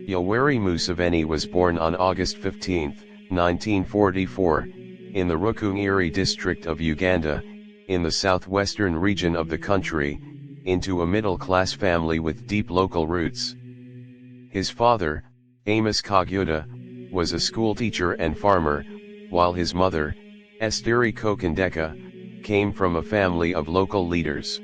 Yoweri Museveni was born on August 15, 1944, in the Rukungiri district of Uganda, in the southwestern region of the country, into a middle-class family with deep local roots. His father, Amos Kaguta, was a schoolteacher and farmer, while his mother, Esteri Kokandeka, came from a family of local leaders.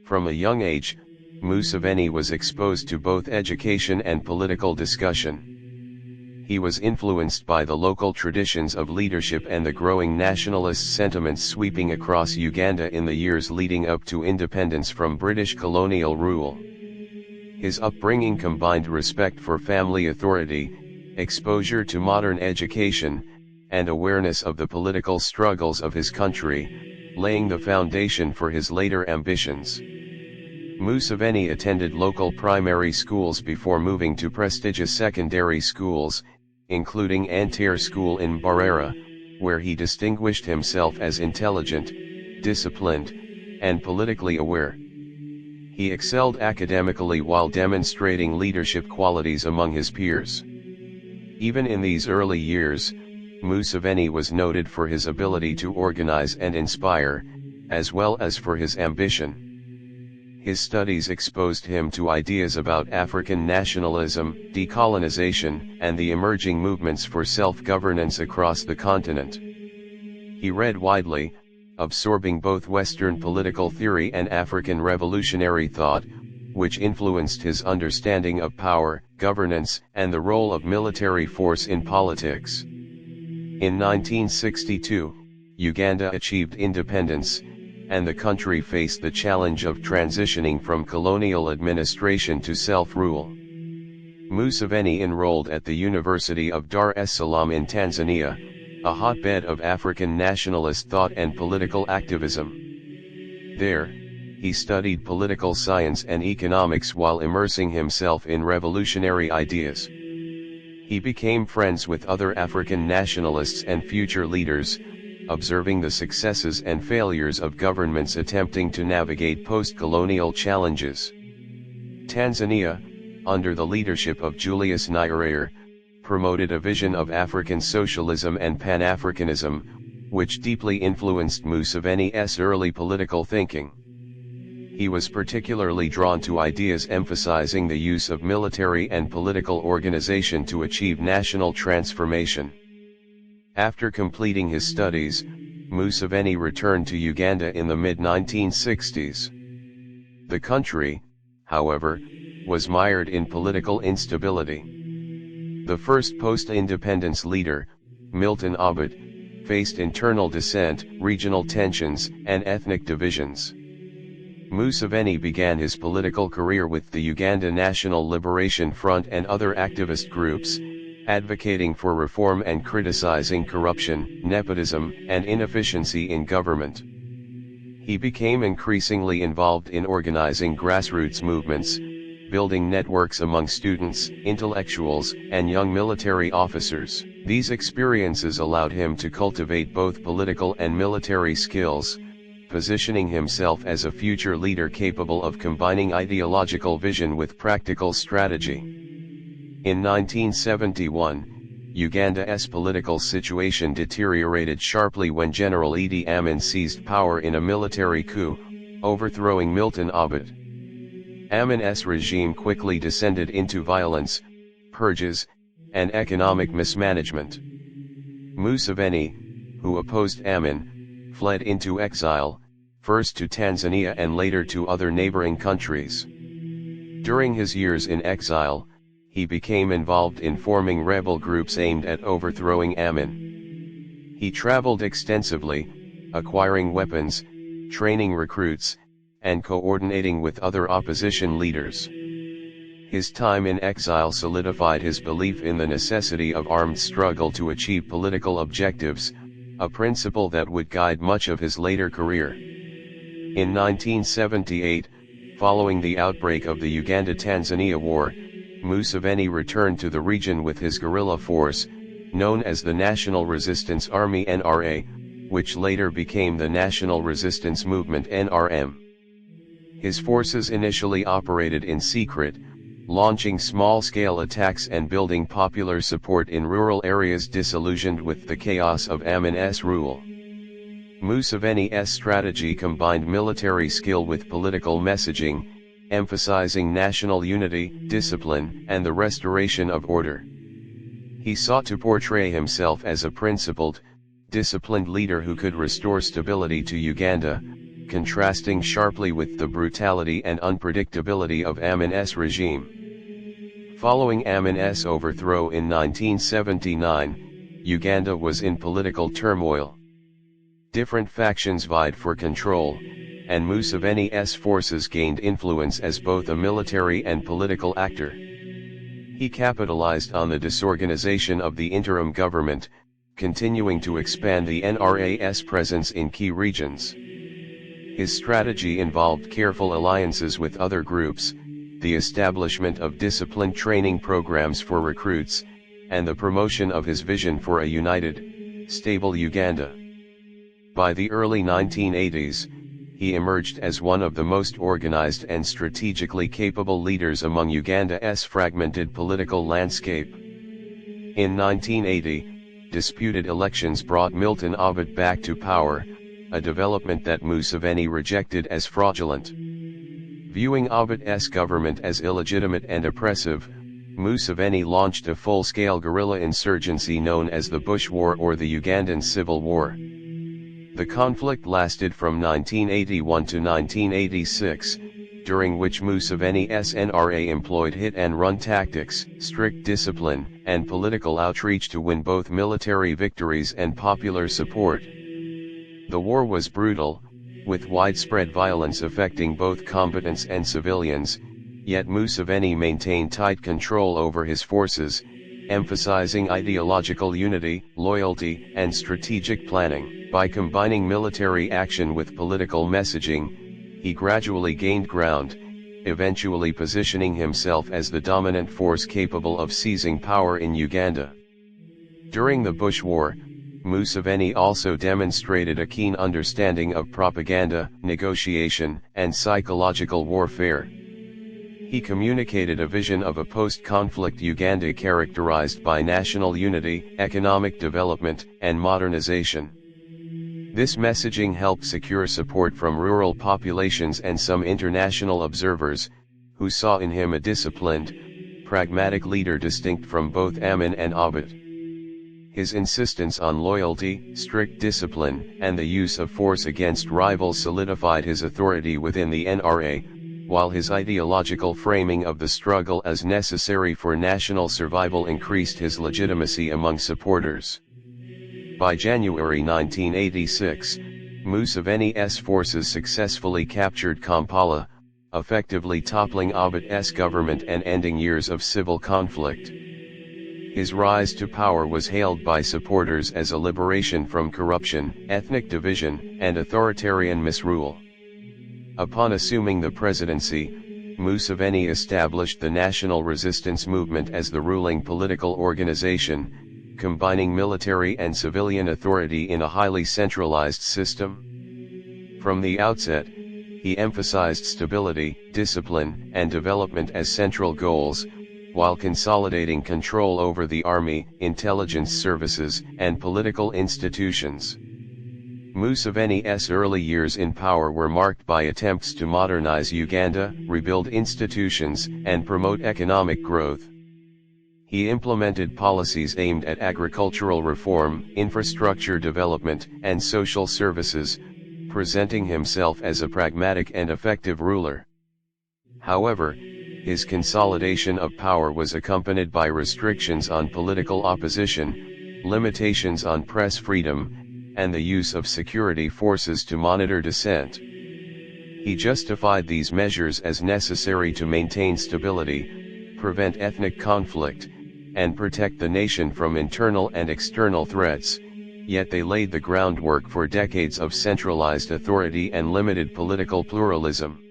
From a young age, Museveni was exposed to both education and political discussion. He was influenced by the local traditions of leadership and the growing nationalist sentiments sweeping across Uganda in the years leading up to independence from British colonial rule. His upbringing combined respect for family authority, exposure to modern education, and awareness of the political struggles of his country, laying the foundation for his later ambitions. Museveni attended local primary schools before moving to prestigious secondary schools, including Antare School in Mbarara, where he distinguished himself as intelligent, disciplined, and politically aware. He excelled academically while demonstrating leadership qualities among his peers. Even in these early years, Museveni was noted for his ability to organize and inspire, as well as for his ambition. His studies exposed him to ideas about African nationalism, decolonization, and the emerging movements for self-governance across the continent. He read widely, absorbing both Western political theory and African revolutionary thought, which influenced his understanding of power, governance, and the role of military force in politics. In 1962, Uganda achieved independence, and the country faced the challenge of transitioning from colonial administration to self-rule. Museveni enrolled at the University of Dar es Salaam in Tanzania, a hotbed of African nationalist thought and political activism. There, he studied political science and economics while immersing himself in revolutionary ideas. He became friends with other African nationalists and future leaders, observing the successes and failures of governments attempting to navigate post-colonial challenges. Tanzania, under the leadership of Julius Nyerere, promoted a vision of African socialism and Pan-Africanism, which deeply influenced Museveni's early political thinking. He was particularly drawn to ideas emphasizing the use of military and political organization to achieve national transformation. After completing his studies, Museveni returned to Uganda in the mid-1960s. The country, however, was mired in political instability. The first post-independence leader, Milton Obote, faced internal dissent, regional tensions, and ethnic divisions. Museveni began his political career with the Uganda National Liberation Front and other activist groups, advocating for reform and criticizing corruption, nepotism, and inefficiency in government. He became increasingly involved in organizing grassroots movements, building networks among students, intellectuals, and young military officers. These experiences allowed him to cultivate both political and military skills, positioning himself as a future leader capable of combining ideological vision with practical strategy. In 1971, Uganda's political situation deteriorated sharply when General Idi Amin seized power in a military coup, overthrowing Milton Obote. Amin's regime quickly descended into violence, purges, and economic mismanagement. Museveni, who opposed Amin, fled into exile, first to Tanzania and later to other neighboring countries. During his years in exile, he became involved in forming rebel groups aimed at overthrowing Amin. He traveled extensively, acquiring weapons, training recruits, and coordinating with other opposition leaders. His time in exile solidified his belief in the necessity of armed struggle to achieve political objectives, a principle that would guide much of his later career. In 1978, following the outbreak of the Uganda-Tanzania War, Museveni returned to the region with his guerrilla force, known as the National Resistance Army (NRA), which later became the National Resistance Movement (NRM). His forces initially operated in secret, launching small-scale attacks and building popular support in rural areas disillusioned with the chaos of Amin's rule. Museveni's strategy combined military skill with political messaging, emphasizing national unity, discipline, and the restoration of order. He sought to portray himself as a principled, disciplined leader who could restore stability to Uganda, contrasting sharply with the brutality and unpredictability of Amin's regime. Following Amin's overthrow in 1979, Uganda was in political turmoil. Different factions vied for control, and Museveni's forces gained influence as both a military and political actor. He capitalized on the disorganization of the interim government, continuing to expand the NRA's presence in key regions. His strategy involved careful alliances with other groups, the establishment of disciplined training programs for recruits, and the promotion of his vision for a united, stable Uganda. By the early 1980s, he emerged as one of the most organized and strategically capable leaders among Uganda's fragmented political landscape. In 1980, disputed elections brought Milton Obote back to power, a development that Museveni rejected as fraudulent. Viewing Obote's government as illegitimate and oppressive, Museveni launched a full-scale guerrilla insurgency known as the Bush War or the Ugandan Civil War. The conflict lasted from 1981 to 1986, during which Museveni's NRA employed hit-and-run tactics, strict discipline, and political outreach to win both military victories and popular support. The war was brutal, with widespread violence affecting both combatants and civilians, yet Museveni maintained tight control over his forces, emphasizing ideological unity, loyalty, and strategic planning. By combining military action with political messaging, he gradually gained ground, eventually positioning himself as the dominant force capable of seizing power in Uganda. During the Bush War, Museveni also demonstrated a keen understanding of propaganda, negotiation, and psychological warfare. He communicated a vision of a post-conflict Uganda characterized by national unity, economic development, and modernization. This messaging helped secure support from rural populations and some international observers, who saw in him a disciplined, pragmatic leader distinct from both Amin and Obote. His insistence on loyalty, strict discipline, and the use of force against rivals solidified his authority within the NRA, while his ideological framing of the struggle as necessary for national survival increased his legitimacy among supporters. By January 1986, Museveni's forces successfully captured Kampala, effectively toppling Obote's government and ending years of civil conflict. His rise to power was hailed by supporters as a liberation from corruption, ethnic division, and authoritarian misrule. Upon assuming the presidency, Museveni established the National Resistance Movement as the ruling political organization, combining military and civilian authority in a highly centralized system. From the outset, he emphasized stability, discipline, and development as central goals, while consolidating control over the army, intelligence services, and political institutions. Museveni's early years in power were marked by attempts to modernize Uganda, rebuild institutions, and promote economic growth. He implemented policies aimed at agricultural reform, infrastructure development, and social services, presenting himself as a pragmatic and effective ruler. However, his consolidation of power was accompanied by restrictions on political opposition, limitations on press freedom, and the use of security forces to monitor dissent. He justified these measures as necessary to maintain stability, prevent ethnic conflict, and protect the nation from internal and external threats, yet they laid the groundwork for decades of centralized authority and limited political pluralism.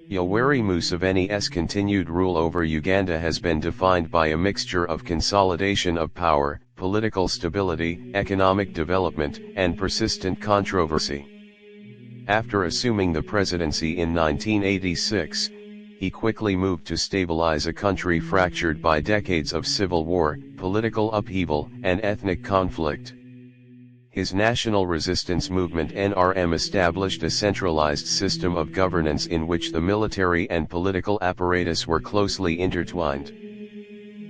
Yoweri Museveni's continued rule over Uganda has been defined by a mixture of consolidation of power, political stability, economic development, and persistent controversy. After assuming the presidency in 1986, he quickly moved to stabilize a country fractured by decades of civil war, political upheaval, and ethnic conflict. His national resistance movement NRM established a centralized system of governance in which the military and political apparatus were closely intertwined.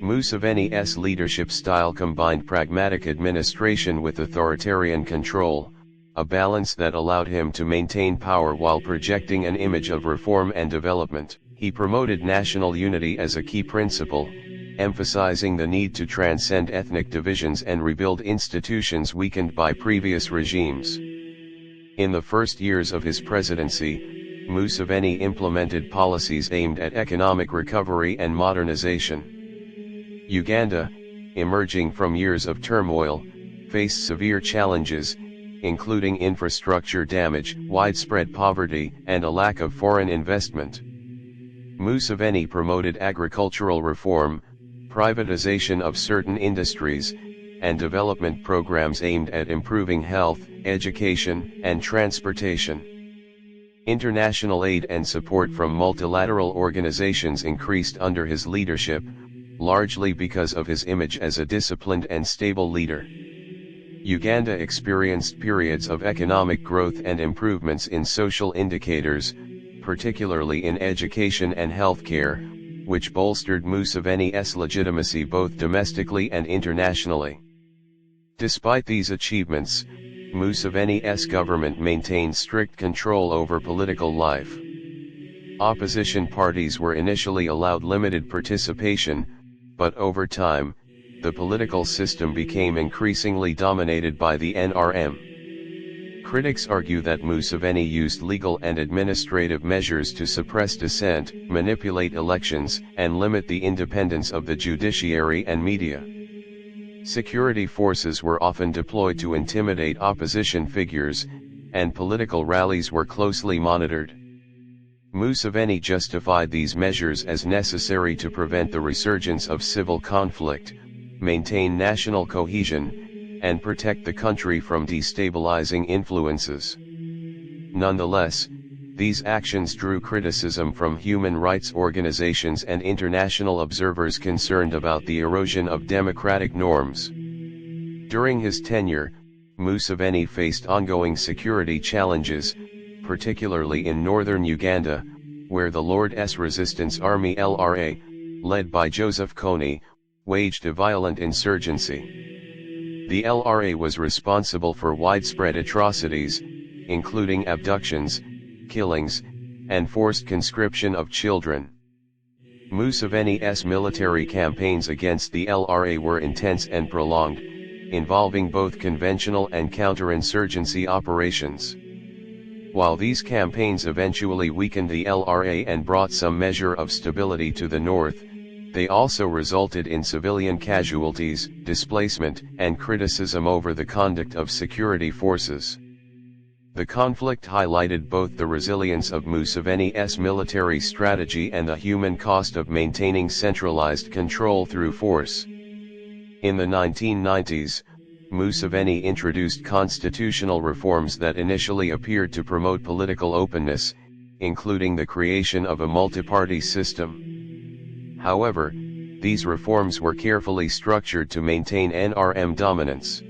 Museveni's leadership style combined pragmatic administration with authoritarian control, a balance that allowed him to maintain power while projecting an image of reform and development. He promoted national unity as a key principle, emphasizing the need to transcend ethnic divisions and rebuild institutions weakened by previous regimes. In the first years of his presidency, Museveni implemented policies aimed at economic recovery and modernization. Uganda, emerging from years of turmoil, faced severe challenges, including infrastructure damage, widespread poverty, and a lack of foreign investment. Museveni promoted agricultural reform, privatization of certain industries, and development programs aimed at improving health, education, and transportation. International aid and support from multilateral organizations increased under his leadership, largely because of his image as a disciplined and stable leader. Uganda experienced periods of economic growth and improvements in social indicators, particularly in education and healthcare, which bolstered Museveni's legitimacy both domestically and internationally. Despite these achievements, Museveni's government maintained strict control over political life. Opposition parties were initially allowed limited participation, but over time, the political system became increasingly dominated by the NRM. Critics argue that Museveni used legal and administrative measures to suppress dissent, manipulate elections, and limit the independence of the judiciary and media. Security forces were often deployed to intimidate opposition figures, and political rallies were closely monitored. Museveni justified these measures as necessary to prevent the resurgence of civil conflict, maintain national cohesion, and protect the country from destabilizing influences. Nonetheless, these actions drew criticism from human rights organizations and international observers concerned about the erosion of democratic norms. During his tenure, Museveni faced ongoing security challenges, particularly in northern Uganda, where the Lord's Resistance Army (LRA), led by Joseph Kony, waged a violent insurgency. The LRA was responsible for widespread atrocities, including abductions, killings, and forced conscription of children. Museveni's military campaigns against the LRA were intense and prolonged, involving both conventional and counterinsurgency operations. While these campaigns eventually weakened the LRA and brought some measure of stability to the north, they also resulted in civilian casualties, displacement, and criticism over the conduct of security forces. The conflict highlighted both the resilience of Museveni's military strategy and the human cost of maintaining centralized control through force. In the 1990s, Museveni introduced constitutional reforms that initially appeared to promote political openness, including the creation of a multi-party system. However, these reforms were carefully structured to maintain NRM dominance.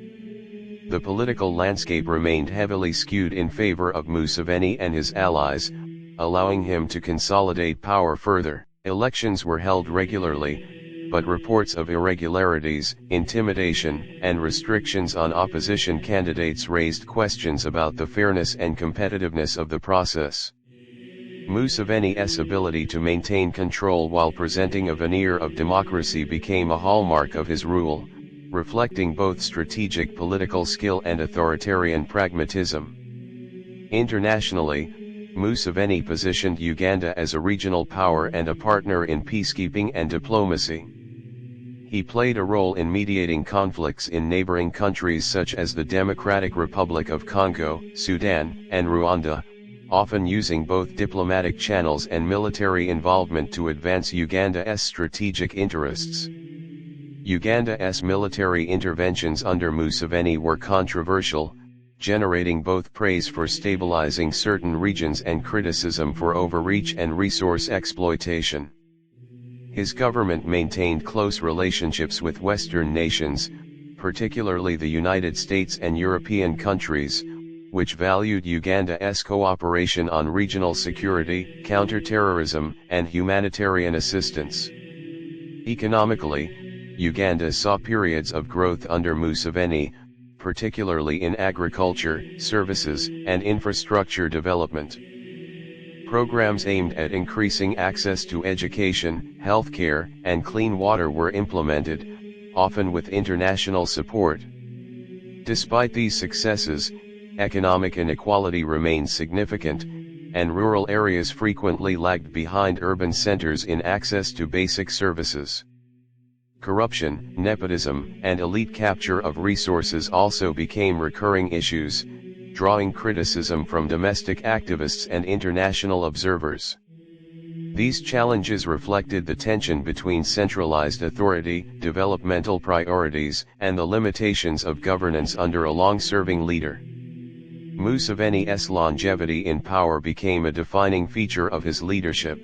The political landscape remained heavily skewed in favor of Museveni and his allies, allowing him to consolidate power further. Elections were held regularly, but reports of irregularities, intimidation, and restrictions on opposition candidates raised questions about the fairness and competitiveness of the process. Museveni's ability to maintain control while presenting a veneer of democracy became a hallmark of his rule, reflecting both strategic political skill and authoritarian pragmatism. Internationally, Museveni positioned Uganda as a regional power and a partner in peacekeeping and diplomacy. He played a role in mediating conflicts in neighboring countries such as the Democratic Republic of Congo, Sudan, and Rwanda, often using both diplomatic channels and military involvement to advance Uganda's strategic interests. Uganda's military interventions under Museveni were controversial, generating both praise for stabilizing certain regions and criticism for overreach and resource exploitation. His government maintained close relationships with Western nations, particularly the United States and European countries, which valued Uganda's cooperation on regional security, counterterrorism, and humanitarian assistance. Economically, Uganda saw periods of growth under Museveni, particularly in agriculture, services, and infrastructure development. Programs aimed at increasing access to education, healthcare, and clean water were implemented, often with international support. Despite these successes, economic inequality remained significant, and rural areas frequently lagged behind urban centers in access to basic services. Corruption, nepotism, and elite capture of resources also became recurring issues, drawing criticism from domestic activists and international observers. These challenges reflected the tension between centralized authority, developmental priorities, and the limitations of governance under a long-serving leader. Museveni's longevity in power became a defining feature of his leadership.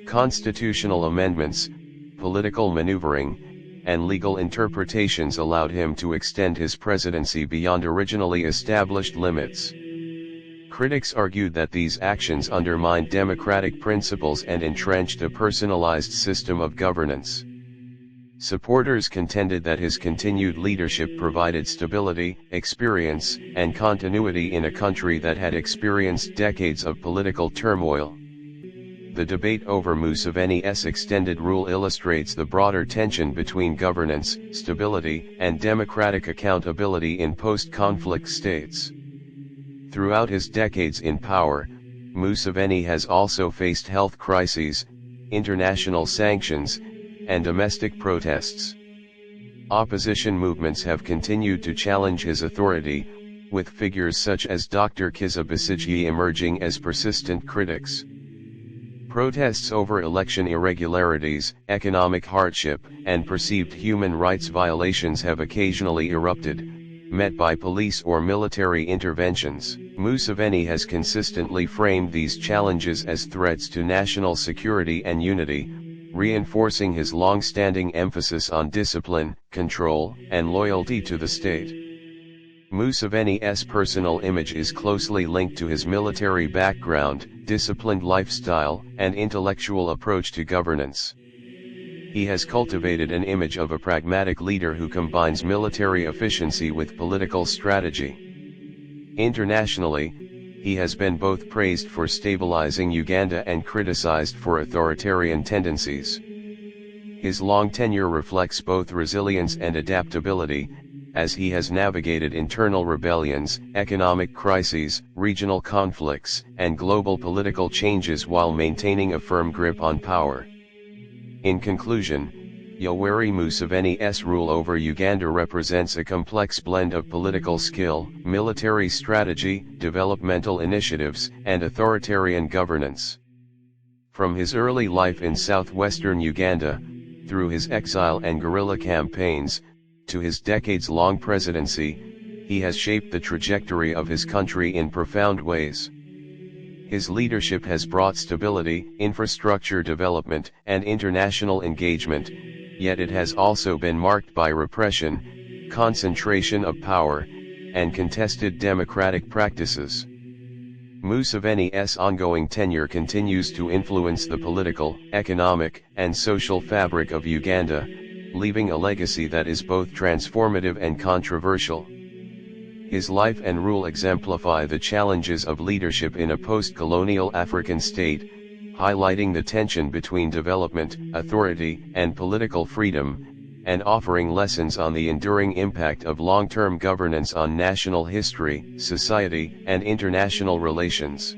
Constitutional amendments, political maneuvering, and legal interpretations allowed him to extend his presidency beyond originally established limits. Critics argued that these actions undermined democratic principles and entrenched a personalized system of governance. Supporters contended that his continued leadership provided stability, experience, and continuity in a country that had experienced decades of political turmoil. The debate over Museveni's extended rule illustrates the broader tension between governance, stability, and democratic accountability in post-conflict states. Throughout his decades in power, Museveni has also faced health crises, international sanctions, and domestic protests. Opposition movements have continued to challenge his authority, with figures such as Dr. Kizza Besigye emerging as persistent critics. Protests over election irregularities, economic hardship, and perceived human rights violations have occasionally erupted, met by police or military interventions. Museveni has consistently framed these challenges as threats to national security and unity, reinforcing his long-standing emphasis on discipline, control, and loyalty to the state. Museveni's personal image is closely linked to his military background, disciplined lifestyle, and intellectual approach to governance. He has cultivated an image of a pragmatic leader who combines military efficiency with political strategy. Internationally, he has been both praised for stabilizing Uganda and criticized for authoritarian tendencies. His long tenure reflects both resilience and adaptability, as he has navigated internal rebellions, economic crises, regional conflicts, and global political changes while maintaining a firm grip on power. In conclusion, Yoweri Museveni's rule over Uganda represents a complex blend of political skill, military strategy, developmental initiatives, and authoritarian governance. From his early life in southwestern Uganda, through his exile and guerrilla campaigns, to his decades-long presidency, he has shaped the trajectory of his country in profound ways. His leadership has brought stability, infrastructure development, and international engagement, yet it has also been marked by repression, concentration of power, and contested democratic practices. Museveni's ongoing tenure continues to influence the political, economic, and social fabric of Uganda, leaving a legacy that is both transformative and controversial. His life and rule exemplify the challenges of leadership in a post-colonial African state, highlighting the tension between development, authority, and political freedom, and offering lessons on the enduring impact of long-term governance on national history, society, and international relations.